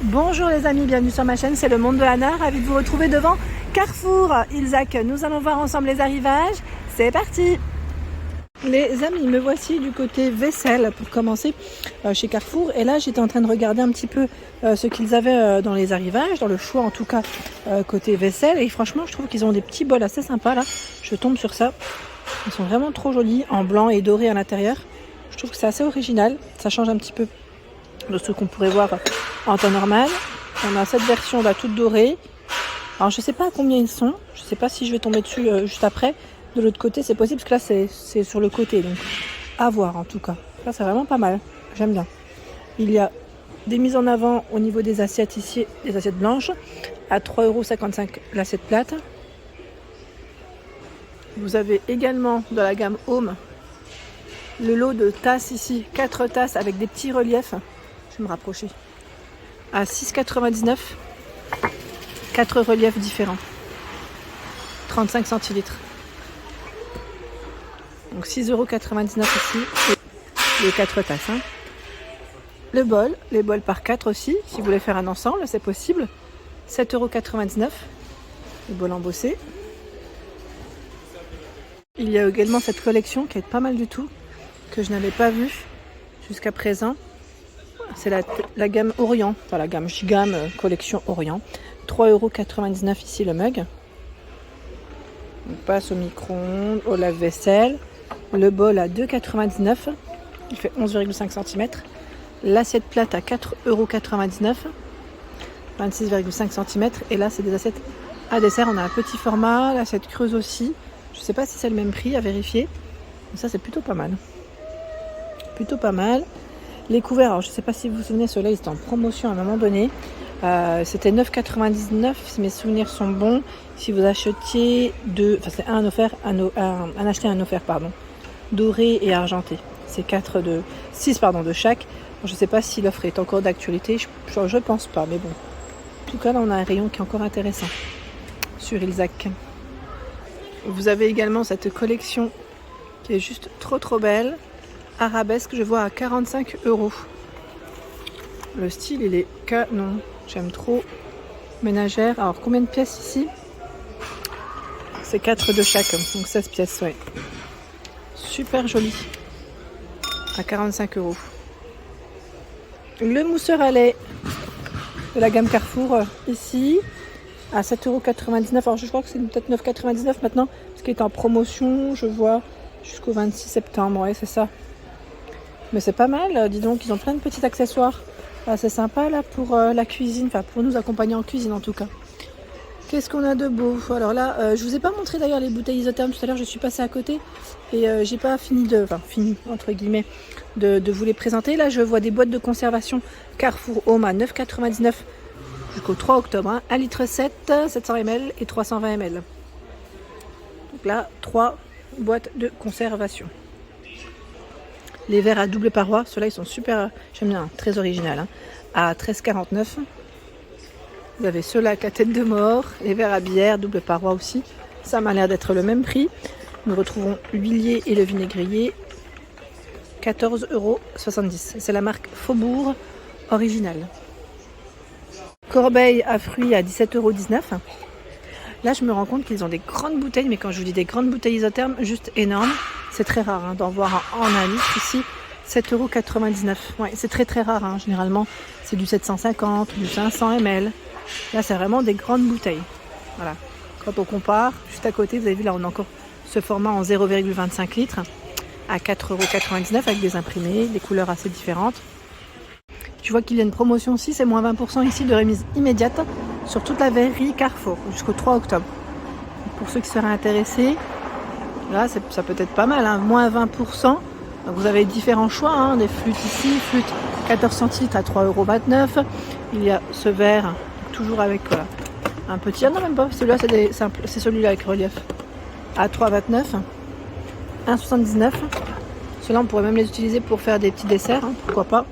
Bonjour les amis, bienvenue sur ma chaîne, c'est le monde de Anna, ravi de vous retrouver devant Carrefour Ilzac. Nous allons voir ensemble les arrivages, c'est parti. Les amis, me voici du côté vaisselle pour commencer chez Carrefour. Et là j'étais en train de regarder un petit peu ce qu'ils avaient dans les arrivages, dans le choix en tout cas côté vaisselle. Et franchement je trouve qu'ils ont des petits bols assez sympas là, je tombe sur ça. Ils sont vraiment trop jolis, en blanc et doré à l'intérieur. Je trouve que c'est assez original, ça change un petit peu de ce qu'on pourrait voir en temps normal. On a cette version là toute dorée. Alors je sais pas à combien ils sont, je sais pas si je vais tomber dessus juste après. De l'autre côté c'est possible parce que là c'est sur le côté, donc à voir en tout cas. Là c'est vraiment pas mal, j'aime bien. Il y a des mises en avant au niveau des assiettes ici, des assiettes blanches à 3,55 € l'assiette plate. Vous avez également dans la gamme Home le lot de tasses ici, 4 tasses avec des petits reliefs. Je vais me rapprocher. À 6,99 €, 4 reliefs différents. 35 centilitres. Donc 6,99 € ici. Et les 4 tasses. Le bol, les bols par 4 aussi. Si vous voulez faire un ensemble, c'est possible. 7,99 €. Le bol embossé. Il y a également cette collection qui est pas mal du tout, que je n'avais pas vue jusqu'à présent. C'est la gamme Orient, enfin la gamme collection Orient. 3,99 € ici le mug. On passe au micro-ondes, au lave-vaisselle. Le bol à 2,99 €. Il fait 11,5 cm. L'assiette plate à 4,99 €. 26,5 cm. Et là, c'est des assiettes à dessert. On a un petit format. L'assiette creuse aussi. Je ne sais pas si c'est le même prix, à vérifier. Mais ça, c'est plutôt pas mal. Plutôt pas mal. Les couverts, alors je ne sais pas si vous vous souvenez, ceux-là, ils étaient en promotion à un moment donné. C'était 9,99 € si mes souvenirs sont bons. Si vous achetiez deux, enfin c'est un offert, un acheté, un offert, pardon. Doré et argenté. C'est 6 de chaque. Je ne sais pas si l'offre est encore d'actualité. Je pense pas, mais bon. En tout cas, là, on a un rayon qui est encore intéressant sur Ilzac. Vous avez également cette collection qui est juste trop belle. Arabesque, je vois à 45 €. Le style, il est canon. J'aime trop. Ménagère. Alors, combien de pièces ici? C'est 4 de chaque, donc 16 pièces, ouais. Super joli. À 45 €. Le mousseur à lait de la gamme Carrefour, ici, à 7,99 €. Alors, je crois que c'est peut-être 9,99 € maintenant, parce qu'il est en promotion, je vois, jusqu'au 26 septembre. Ouais, c'est ça. Mais c'est pas mal, dis donc, ils ont plein de petits accessoires. C'est sympa là pour la cuisine, enfin pour nous accompagner en cuisine en tout cas. Qu'est-ce qu'on a de beau? Alors là, je vous ai pas montré d'ailleurs les bouteilles isothermes tout à l'heure, je suis passée à côté et j'ai pas fini entre guillemets de vous les présenter. Là je vois des boîtes de conservation Carrefour Home à 9,99 € jusqu'au 3 octobre. 1,7 litre, 700 ml et 320 ml. Donc là, 3 boîtes de conservation. Les verres à double paroi, ceux-là ils sont super, j'aime bien, très original. À 13,49 €. Vous avez ceux-là à tête de mort, les verres à bière, double paroi aussi. Ça m'a l'air d'être le même prix. Nous retrouvons l'huilier et le vinaigrier. 14,70 €. C'est la marque Faubourg originale. Corbeille à fruits à 17,19 €. Là, je me rends compte qu'ils ont des grandes bouteilles, mais quand je vous dis des grandes bouteilles isothermes, juste énormes. C'est très rare d'en voir en un litre ici. 7,99 €. Ouais, c'est très rare. Généralement, c'est du 750, du 500 ml. Là, c'est vraiment des grandes bouteilles. Voilà. Quand on compare, juste à côté, vous avez vu, là, on a encore ce format en 0,25 litres à 4,99 € avec des imprimés, des couleurs assez différentes. Tu vois qu'il y a une promotion aussi, c'est moins 20% ici de remise immédiate sur toute la verrerie Carrefour jusqu'au 3 octobre. Pour ceux qui seraient intéressés, là ça peut être pas mal, moins 20%. Donc vous avez différents choix, des flûtes ici, flûte 14 centilitres à 3,29 €. Il y a ce verre, toujours avec un petit, non même pas, celui-là c'est celui-là avec relief, à 3,29 €, 1,79 €. Ceux-là on pourrait même les utiliser pour faire des petits desserts, pourquoi pas.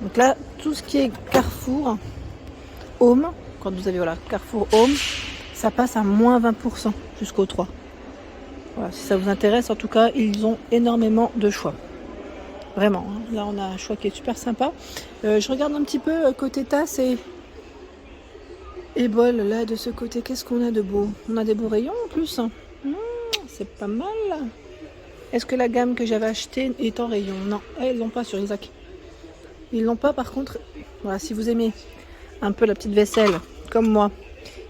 Donc là, tout ce qui est Carrefour Home, quand vous avez Carrefour Home, ça passe à moins 20% jusqu'au 3. Voilà, si ça vous intéresse, en tout cas, ils ont énormément de choix. Vraiment, hein. Là, on a un choix qui est super sympa. Je regarde un petit peu côté tasse et bol. Là, de ce côté, qu'est-ce qu'on a de beau? On a des beaux rayons en plus. C'est pas mal. Est-ce que la gamme que j'avais achetée est en rayon? Non, ils l'ont pas sur Isaac. Ils l'ont pas, par contre. Voilà, si vous aimez un peu la petite vaisselle, comme moi,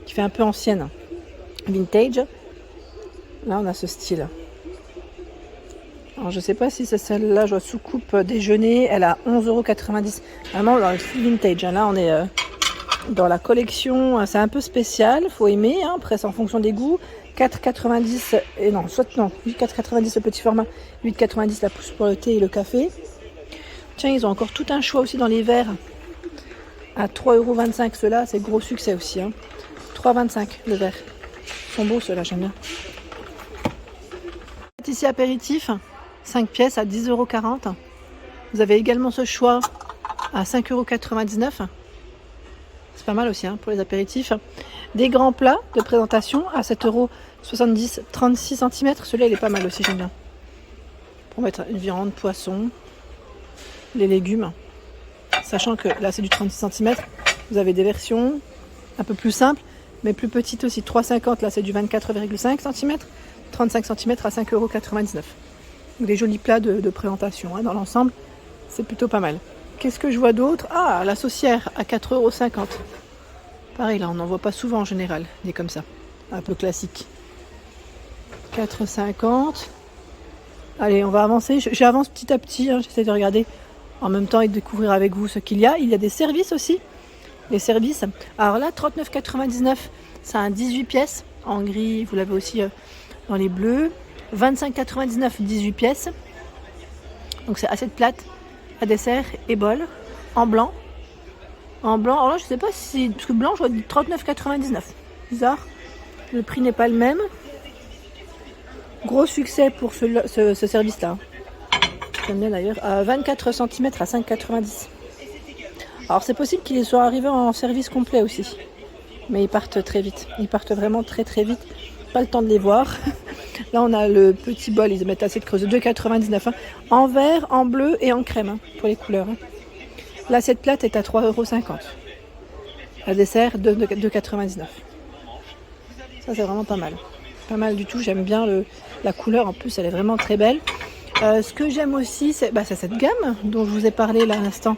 qui fait un peu ancienne, vintage, là, on a ce style. Alors, je sais pas si c'est celle-là, je vois soucoupe déjeuner, elle a 11,90 €. Vraiment, dans le style vintage. Là, on est dans la collection, c'est un peu spécial, faut aimer, hein. Après, c'est en fonction des goûts. 4,90 et non, 8,90 le petit format, 8,90 la pousse pour le thé et le café. Tiens, ils ont encore tout un choix aussi dans les verres. À 3,25 €, ceux-là, c'est gros succès aussi. 3,25 € le verre. Ils sont beaux ceux-là, j'aime bien. Ici, apéritif, 5 pièces à 10,40 €. Vous avez également ce choix à 5,99 €. C'est pas mal aussi pour les apéritifs. Des grands plats de présentation à 7,70 €, 36 cm. Celui-là, il est pas mal aussi, j'aime bien. Pour mettre une viande, poisson, les légumes. Sachant que là, c'est du 36 cm. Vous avez des versions un peu plus simples, mais plus petites aussi. 3,50 €, là, c'est du 24,5 cm. 35 cm à 5,99 €. Des jolis plats de présentation. Dans l'ensemble, c'est plutôt pas mal. Qu'est-ce que je vois d'autre? Ah, la saucière à 4,50 €. Pareil, là, on n'en voit pas souvent en général, des comme ça. Un peu classique. 4,50 €. Allez, on va avancer. J'avance petit à petit, j'essaie de regarder en même temps et de découvrir avec vous ce qu'il y a. Il y a des services aussi. Les services. Alors là, 39,99 €, c'est un 18 pièces. En gris, vous l'avez aussi dans les bleus. 25,99 €, 18 pièces. Donc c'est assiette plate, à dessert et bol. En blanc. En blanc, alors là, je sais pas si... Parce que blanc, je vois 39,99 €. Bizarre. Le prix n'est pas le même. Gros succès pour ce service-là. J'aime bien d'ailleurs. 24 cm à 5,90 €. Alors c'est possible qu'ils soient arrivés en service complet aussi. Mais ils partent très vite. Ils partent vraiment très très vite. Pas le temps de les voir. Là on a le petit bol, ils mettent assez de creuse. 2,99 €. En vert, en bleu et en crème pour les couleurs. L'assiette plate est à 3,50 €. La dessert, 2,99 €. Ça c'est vraiment pas mal. Pas mal du tout. J'aime bien la couleur. En plus elle est vraiment très belle. Ce que j'aime aussi, c'est cette gamme dont je vous ai parlé là à l'instant.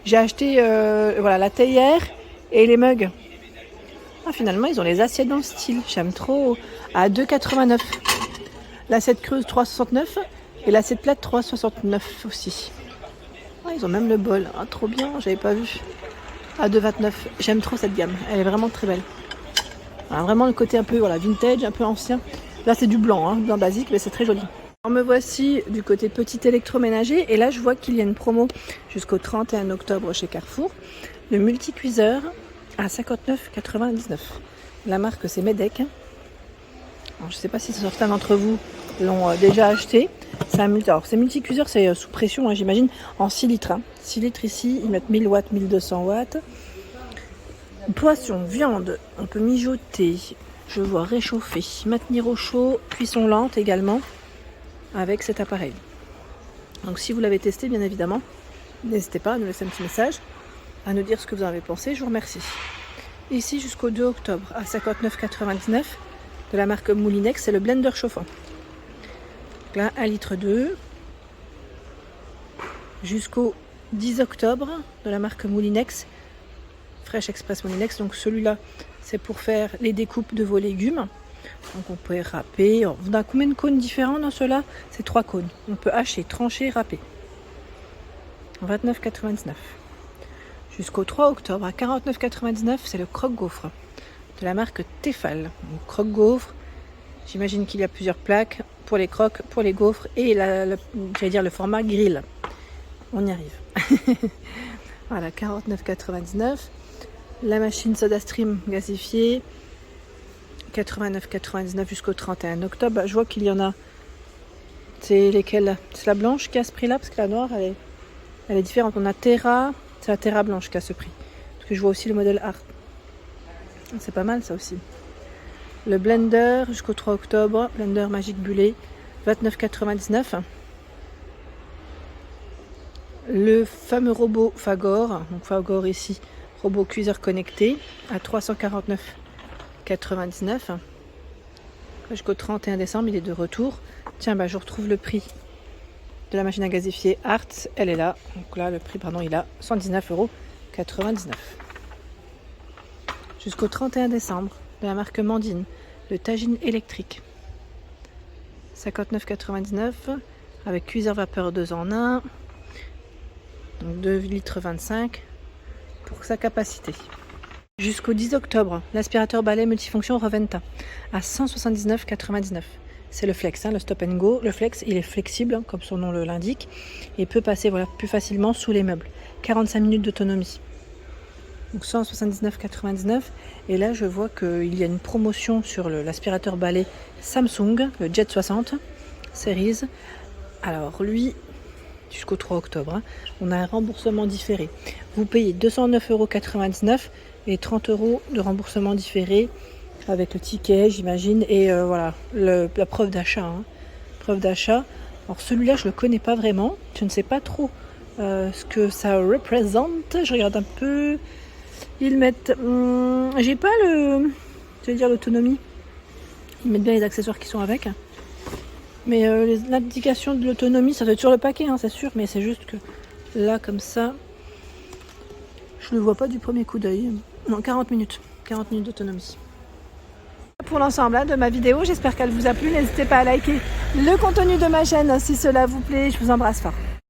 J'ai acheté la théière et les mugs. Finalement, ils ont les assiettes dans le style. J'aime trop. À 2,89 €. L'assiette creuse, 3,69 € et l'assiette plate, 3,69 € aussi. Ils ont même le bol. Trop bien, j'avais pas vu. À 2,29 €. J'aime trop cette gamme. Elle est vraiment très belle. Vraiment le côté un peu vintage, un peu ancien. Là, c'est du blanc, blanc basique, mais c'est très joli. Alors, me voici du côté petit électroménager et là je vois qu'il y a une promo jusqu'au 31 octobre chez Carrefour. Le multicuiseur à 59,99 €. La marque c'est Medec. Alors, je ne sais pas si certains d'entre vous l'ont déjà acheté. Alors ces multicuiseurs c'est sous pression j'imagine en 6 litres. 6 litres ici, ils mettent 1000 watts, 1200 watts. Poisson, viande, on peut mijoter, je vois réchauffer, maintenir au chaud, cuisson lente également. Avec cet appareil. Donc si vous l'avez testé, bien évidemment, n'hésitez pas à nous laisser un petit message, à nous dire ce que vous en avez pensé, je vous remercie. Ici jusqu'au 2 octobre à 59,99 € de la marque Moulinex, c'est le blender chauffant. Donc là, 1,2 litre. Jusqu'au 10 octobre de la marque Moulinex, Fresh Express Moulinex. Donc celui-là, c'est pour faire les découpes de vos légumes. Donc on peut râper. On a combien de cônes différents dans ceux-là? C'est 3 cônes. On peut hacher, trancher, râper. 29,99 €. Jusqu'au 3 octobre à 49,99 €, c'est le croque-gaufre de la marque Tefal. Donc croque-gaufre, j'imagine qu'il y a plusieurs plaques pour les croques, pour les gaufres et le format grill. On y arrive. Voilà, 49,99 €. La machine SodaStream gasifiée, 89,99 € jusqu'au 31 octobre. Je vois qu'il y en a. C'est lesquelles? C'est la blanche qui a ce prix-là, parce que la noire, elle est différente. On a Terra, c'est la Terra blanche qui a ce prix. Parce que je vois aussi le modèle Art. C'est pas mal ça aussi. Le blender jusqu'au 3 octobre, blender Magic Bullet, 29,99 €. le fameux robot Fagor, donc Fagor ici, robot cuiseur connecté, à 349,99 €. Jusqu'au 31 décembre, il est de retour. Tiens, bah, je retrouve le prix de la machine à gazifier Arts, elle est là. Donc là, le prix, pardon, il a 119,99 €. Jusqu'au 31 décembre, de la marque Mandine, le tagine électrique. 59,99 € avec cuiseur vapeur 2 en 1. Donc 2,25 litres pour sa capacité. Jusqu'au 10 octobre, l'aspirateur balai multifonction Roventa à 179,99 €. C'est le Flex, le Stop and Go. Le Flex, il est flexible, comme son nom l'indique, et peut passer plus facilement sous les meubles. 45 minutes d'autonomie. Donc 179,99 €. Et là, je vois qu'il y a une promotion sur l'aspirateur balai Samsung, le Jet 60 Series. Alors lui, jusqu'au 3 octobre, on a un remboursement différé. Vous payez 209,99 € et 30 € de remboursement différé avec le ticket, j'imagine, et voilà, la preuve d'achat. Preuve d'achat. Alors celui-là, je le connais pas vraiment. Je ne sais pas trop ce que ça représente. Je regarde un peu. Ils mettent... j'ai pas l'autonomie. Ils mettent bien les accessoires qui sont avec. Mais l'indication de l'autonomie, ça doit être sur le paquet, c'est sûr. Mais c'est juste que là, comme ça, je le vois pas du premier coup d'œil. Non, 40 minutes. 40 minutes d'autonomie. Pour l'ensemble de ma vidéo, j'espère qu'elle vous a plu. N'hésitez pas à liker le contenu de ma chaîne si cela vous plaît. Je vous embrasse fort.